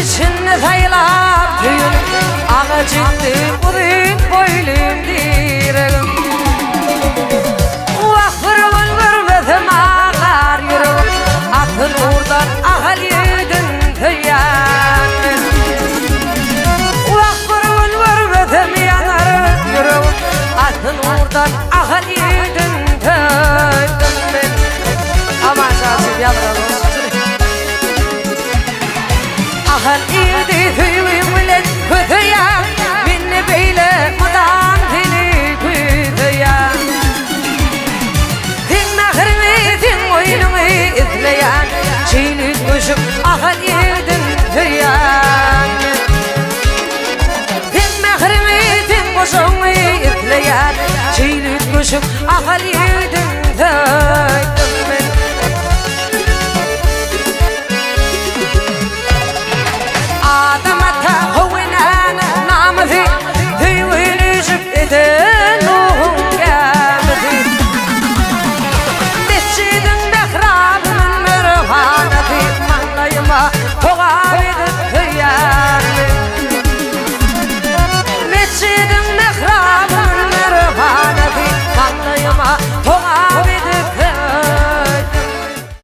içinde saylap tüyün ağa çıktı uzun boylum direğim Vakfırımın görmedim ağar yürüm Atın uğurdan ağal yedin tüyen Vakfırımın görmedim yanar yürüm Atın uğurdan ağal yedin tüyen Aman şahsız yadıralım Ahal idi tüyümlet kötüya Minni beyle mudan dili kötüya Din nahırını din oyununu izleyen Çiğlik kuşup ahal yedin tüyan Din nahırını din kuşumu izleyen Çiğlik kuşup ahal yedin